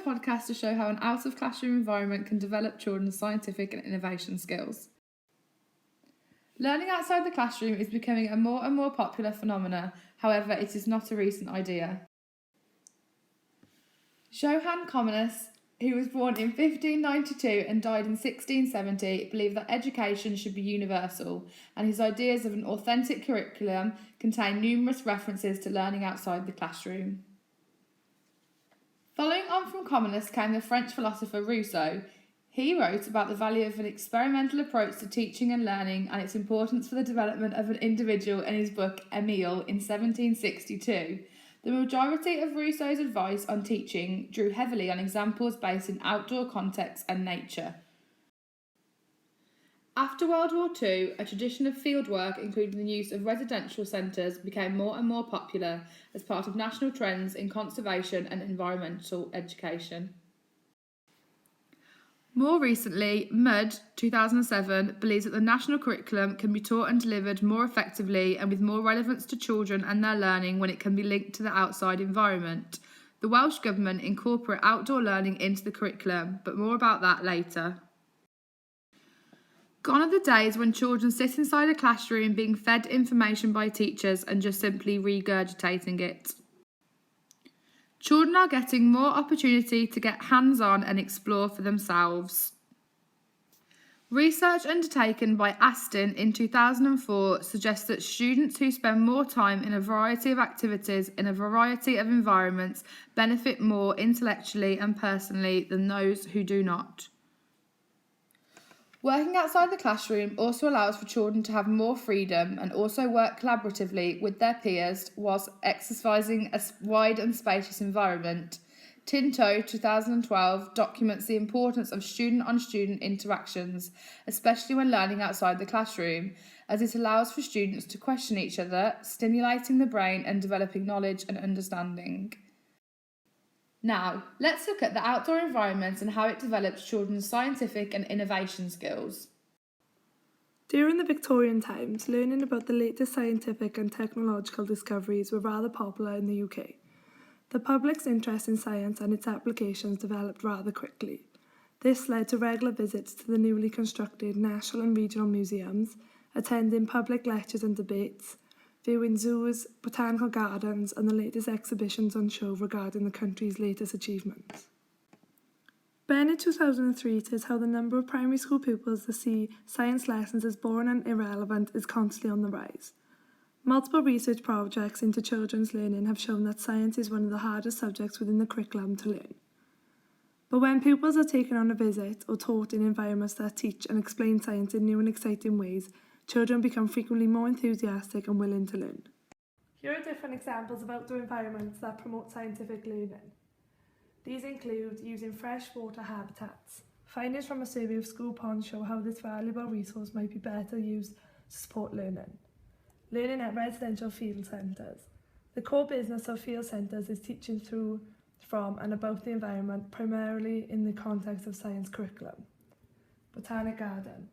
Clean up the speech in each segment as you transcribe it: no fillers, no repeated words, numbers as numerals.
podcast to show how an out-of-classroom environment can develop children's scientific and innovation skills. Learning outside the classroom is becoming a more and more popular phenomenon, however, it is not a recent idea. Johann Comenius, who was born in 1592 and died in 1670, believed that education should be universal, and his ideas of an authentic curriculum contain numerous references to learning outside the classroom. Following on from Comenius came the French philosopher Rousseau. He wrote about the value of an experimental approach to teaching and learning and its importance for the development of an individual in his book Émile in 1762. The majority of Rousseau's advice on teaching drew heavily on examples based in outdoor contexts and nature. After World War II, a tradition of fieldwork, including the use of residential centres, became more and more popular as part of national trends in conservation and environmental education. More recently, MUD 2007 believes that the national curriculum can be taught and delivered more effectively and with more relevance to children and their learning when it can be linked to the outside environment. The Welsh Government incorporate outdoor learning into the curriculum, but more about that later. Gone are the days when children sit inside a classroom being fed information by teachers and just simply regurgitating it. Children are getting more opportunity to get hands-on and explore for themselves. Research undertaken by Aston in 2004 suggests that students who spend more time in a variety of activities in a variety of environments benefit more intellectually and personally than those who do not. Working outside the classroom also allows for children to have more freedom and also work collaboratively with their peers whilst exercising a wide and spacious environment. Tinto 2012 documents the importance of student-on-student interactions, especially when learning outside the classroom, as it allows for students to question each other, stimulating the brain and developing knowledge and understanding. Now, let's look at the outdoor environment and how it develops children's scientific and innovation skills. During the Victorian times, learning about the latest scientific and technological discoveries were rather popular in the UK. The public's interest in science and its applications developed rather quickly. This led to regular visits to the newly constructed national and regional museums, attending public lectures and debates, viewing zoos, botanical gardens and the latest exhibitions on show regarding the country's latest achievements. Bennett 2003 says how the number of primary school pupils that see science lessons as boring and irrelevant is constantly on the rise. Multiple research projects into children's learning have shown that science is one of the hardest subjects within the curriculum to learn. But when pupils are taken on a visit or taught in environments that teach and explain science in new and exciting ways, children become frequently more enthusiastic and willing to learn. Here are different examples of outdoor environments that promote scientific learning. These include using freshwater habitats. Findings from a survey of school ponds show how this valuable resource might be better used to support learning. Learning at residential field centres. The core business of field centres is teaching through, from and about the environment, primarily in the context of science curriculum. Botanic garden.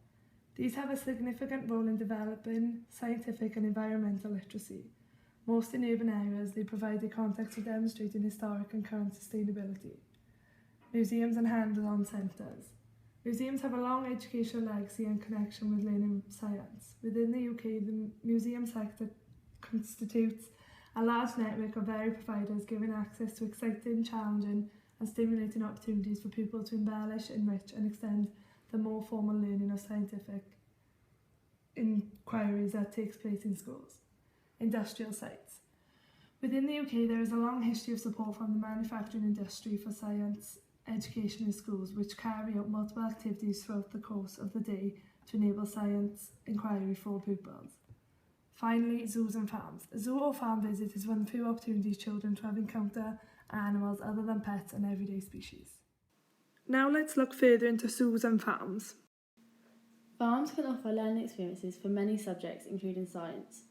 These have a significant role in developing scientific and environmental literacy. Most in urban areas, they provide a context for demonstrating historic and current sustainability. Museums and hands-on centres. Museums have a long educational legacy and connection with learning science. Within the UK, the museum sector constitutes a large network of varied providers giving access to exciting, challenging and stimulating opportunities for people to embellish, enrich and extend the more formal learning of scientific inquiries that takes place in schools. Industrial sites. Within the UK, there is a long history of support from the manufacturing industry for science education in schools, which carry out multiple activities throughout the course of the day to enable science inquiry for pupils. Finally, zoos and farms. A zoo or farm visit is one of the few opportunities children to have encounter animals other than pets and everyday species. Now let's look further into zoos and farms. Farms can offer learning experiences for many subjects, including science.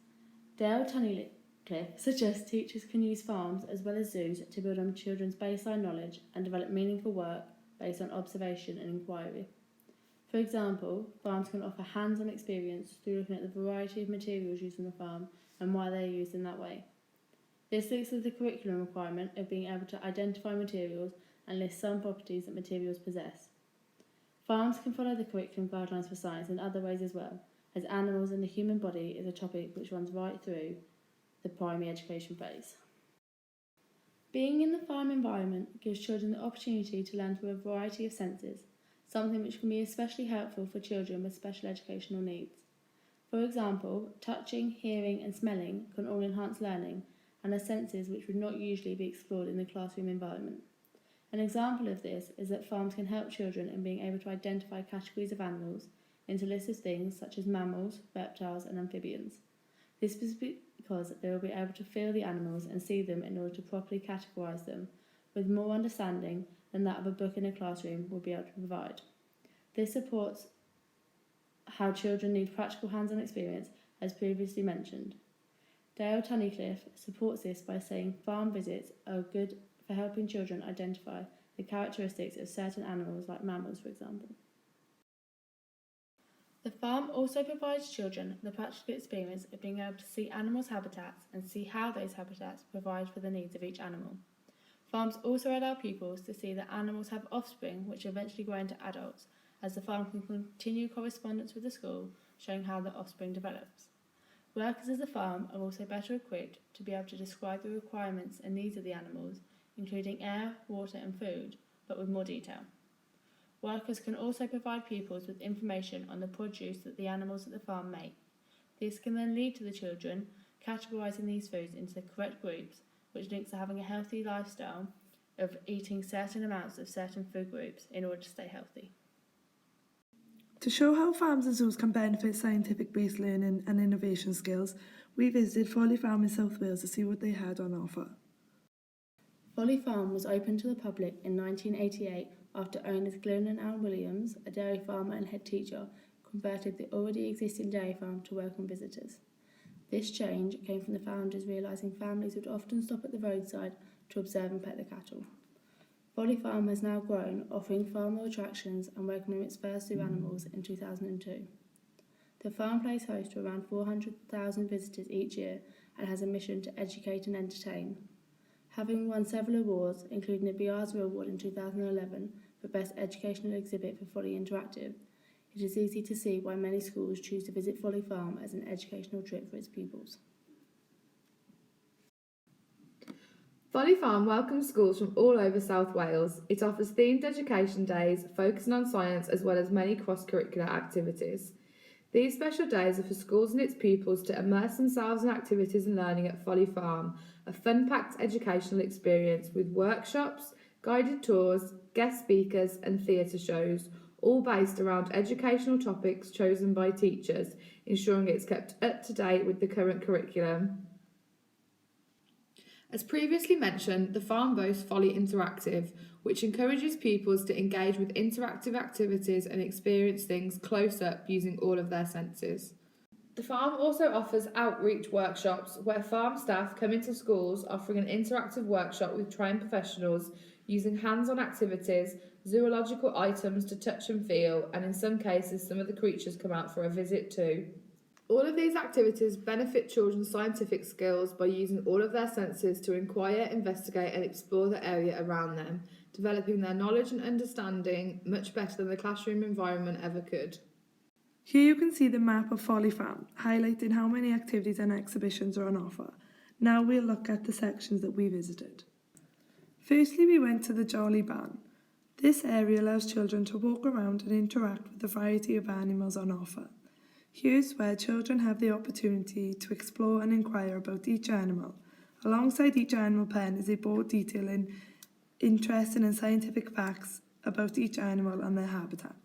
Dale Tunnicliffe suggests teachers can use farms as well as zoos to build on children's baseline knowledge and develop meaningful work based on observation and inquiry. For example, farms can offer hands-on experience through looking at the variety of materials used on the farm and why they are used in that way. This links with the curriculum requirement of being able to identify materials and lists some properties that materials possess. Farms can follow the curriculum guidelines for science in other ways as well, as animals and the human body is a topic which runs right through the primary education phase. Being in the farm environment gives children the opportunity to learn through a variety of senses, something which can be especially helpful for children with special educational needs. For example, touching, hearing and smelling can all enhance learning and are senses which would not usually be explored in the classroom environment. An example of this is that farms can help children in being able to identify categories of animals into lists of things such as mammals, reptiles and amphibians. This is because they will be able to feel the animals and see them in order to properly categorise them, with more understanding than that of a book in a classroom will be able to provide. This supports how children need practical hands-on experience, as previously mentioned. Dale Tunnicliffe supports this by saying farm visits are good for helping children identify the characteristics of certain animals like mammals, for example. The farm also provides children the practical experience of being able to see animals' habitats and see how those habitats provide for the needs of each animal. Farms also allow pupils to see that animals have offspring which eventually grow into adults, as the farm can continue correspondence with the school, showing how the offspring develops. Workers at the farm are also better equipped to be able to describe the requirements and needs of the animals, including air, water and food, but with more detail. Workers can also provide pupils with information on the produce that the animals at the farm make. This can then lead to the children categorising these foods into the correct groups, which links to having a healthy lifestyle of eating certain amounts of certain food groups in order to stay healthy. To show how farms and zoos can benefit scientific-based learning and innovation skills, we visited Folly Farm in South Wales to see what they had on offer. Folly Farm was opened to the public in 1988 after owners Glenn and Al Williams, a dairy farmer and head teacher, converted the already existing dairy farm to welcome visitors. This change came from the founders realising families would often stop at the roadside to observe and pet the cattle. Folly Farm has now grown, offering far more attractions and welcoming its first zoo animals in 2002. The farm plays host to around 400,000 visitors each year and has a mission to educate and entertain. Having won several awards, including a Biazza Award in 2011 for Best Educational Exhibit for Folly Interactive, it is easy to see why many schools choose to visit Folly Farm as an educational trip for its pupils. Folly Farm welcomes schools from all over South Wales. It offers themed education days focusing on science as well as many cross-curricular activities. These special days are for schools and its pupils to immerse themselves in activities and learning at Folly Farm, a fun-packed educational experience with workshops, guided tours, guest speakers and theatre shows, all based around educational topics chosen by teachers, ensuring it's kept up to date with the current curriculum. As previously mentioned, the farm boasts Folly Interactive, which encourages pupils to engage with interactive activities and experience things close up using all of their senses. The farm also offers outreach workshops where farm staff come into schools offering an interactive workshop with trained professionals using hands-on activities, zoological items to touch and feel, and in some cases some of the creatures come out for a visit too. All of these activities benefit children's scientific skills by using all of their senses to inquire, investigate and explore the area around them, developing their knowledge and understanding much better than the classroom environment ever could. Here you can see the map of Folly Farm, highlighting how many activities and exhibitions are on offer. Now we'll look at the sections that we visited. Firstly, we went to the Jolly Barn. This area allows children to walk around and interact with a variety of animals on offer. Here's where children have the opportunity to explore and inquire about each animal. Alongside each animal pen is a board detailing interesting and scientific facts about each animal and their habitat.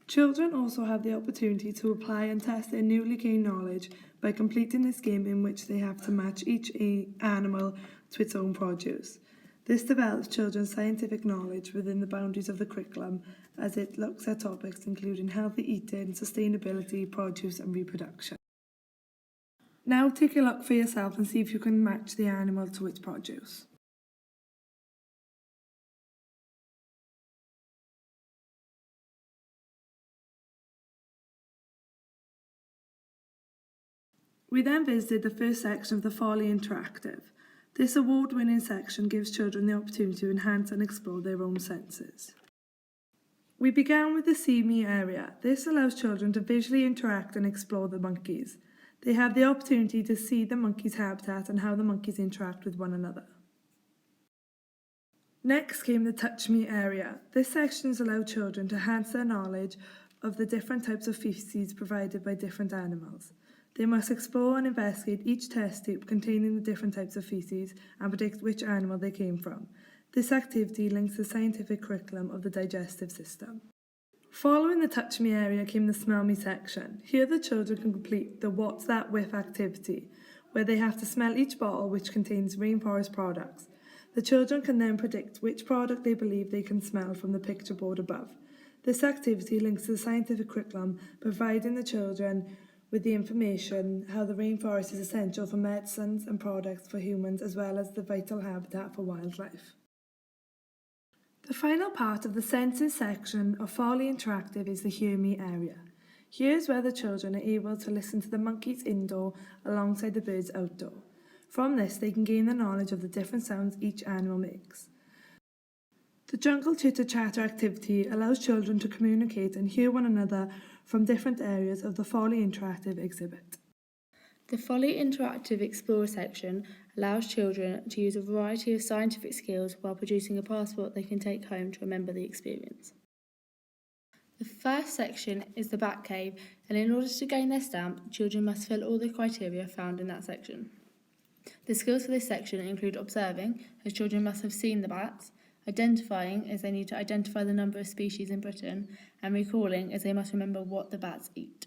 Children also have the opportunity to apply and test their newly gained knowledge by completing this game in which they have to match each animal to its own produce. This develops children's scientific knowledge within the boundaries of the curriculum as it looks at topics including healthy eating, sustainability, produce and reproduction. Now take a look for yourself and see if you can match the animal to its produce. We then visited the first section of the Folly Interactive. This award-winning section gives children the opportunity to enhance and explore their own senses. We began with the See Me area. This allows children to visually interact and explore the monkeys. They have the opportunity to see the monkey's habitat and how the monkeys interact with one another. Next came the Touch Me area. This section has allowed children to enhance their knowledge of the different types of feces provided by different animals. They must explore and investigate each test tube containing the different types of feces and predict which animal they came from. This activity links the scientific curriculum of the digestive system. Following the Touch Me area came the Smell Me section. Here the children can complete the What's That Whiff activity, where they have to smell each bottle which contains rainforest products. The children can then predict which product they believe they can smell from the picture board above. This activity links to the scientific curriculum, providing the children with the information how the rainforest is essential for medicines and products for humans, as well as the vital habitat for wildlife. The final part of the senses section of Folly Interactive is the Hear Me area. Here's where the children are able to listen to the monkeys indoor alongside the birds outdoor. From this, they can gain the knowledge of the different sounds each animal makes. The Jungle Chitter Chatter activity allows children to communicate and hear one another from different areas of the Folly Interactive exhibit. The Folly Interactive Explorer section allows children to use a variety of scientific skills while producing a passport they can take home to remember the experience. The first section is the Bat Cave, and in order to gain their stamp, children must fill all the criteria found in that section. The skills for this section include observing, as children must have seen the bats, identifying, as they need to identify the number of species in Britain, and recalling, as they must remember what the bats eat.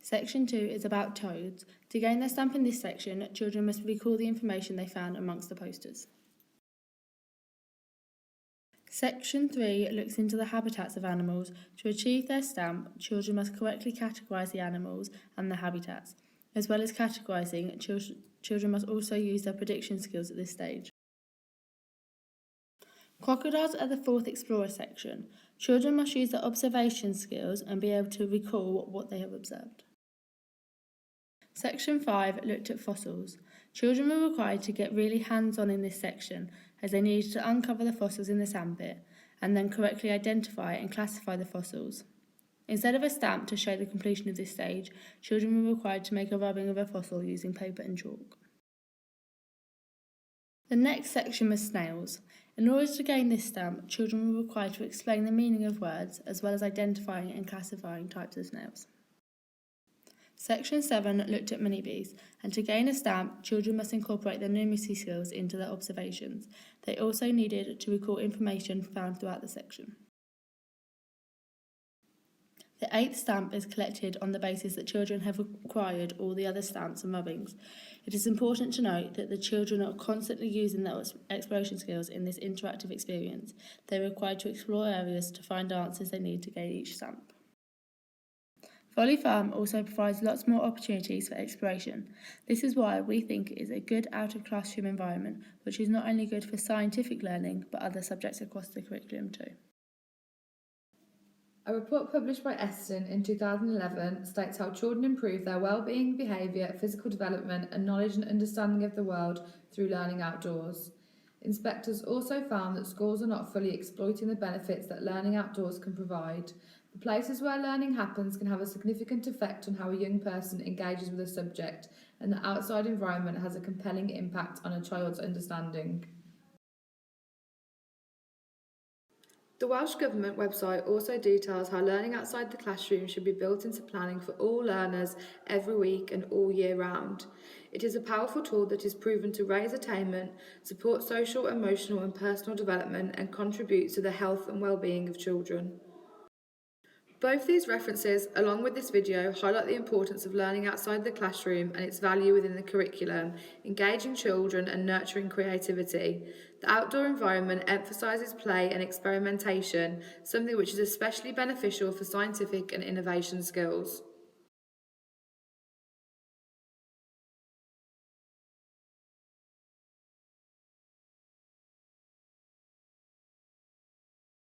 Section 2 is about toads. To gain their stamp in this section, children must recall the information they found amongst the posters. Section 3 looks into the habitats of animals. To achieve their stamp, children must correctly categorise the animals and their habitats. As well as categorising, children must also use their prediction skills at this stage. Crocodiles are the fourth explorer section. Children must use their observation skills and be able to recall what they have observed. Section 5 looked at fossils. Children were required to get really hands-on in this section, as they needed to uncover the fossils in the sandpit and then correctly identify and classify the fossils. Instead of a stamp to show the completion of this stage, children were required to make a rubbing of a fossil using paper and chalk. The next section was snails. In order to gain this stamp, children were required to explain the meaning of words, as well as identifying and classifying types of snails. Section 7 looked at honeybees, and to gain a stamp, children must incorporate their numeracy skills into their observations. They also needed to recall information found throughout the section. The 8th stamp is collected on the basis that children have acquired all the other stamps and rubbings. It is important to note that the children are constantly using their exploration skills in this interactive experience. They are required to explore areas to find answers they need to gain each stamp. Folly Farm also provides lots more opportunities for exploration. This is why we think it is a good out-of-classroom environment, which is not only good for scientific learning, but other subjects across the curriculum too. A report published by Eston in 2011 states how children improve their well-being, behaviour, physical development and knowledge and understanding of the world through learning outdoors. Inspectors also found that schools are not fully exploiting the benefits that learning outdoors can provide. The places where learning happens can have a significant effect on how a young person engages with a subject, and the outside environment has a compelling impact on a child's understanding. The Welsh Government website also details how learning outside the classroom should be built into planning for all learners every week and all year round. It is a powerful tool that is proven to raise attainment, support social, emotional and personal development and contribute to the health and well-being of children. Both these references, along with this video, highlight the importance of learning outside the classroom and its value within the curriculum, engaging children and nurturing creativity. The outdoor environment emphasises play and experimentation, something which is especially beneficial for scientific and innovation skills.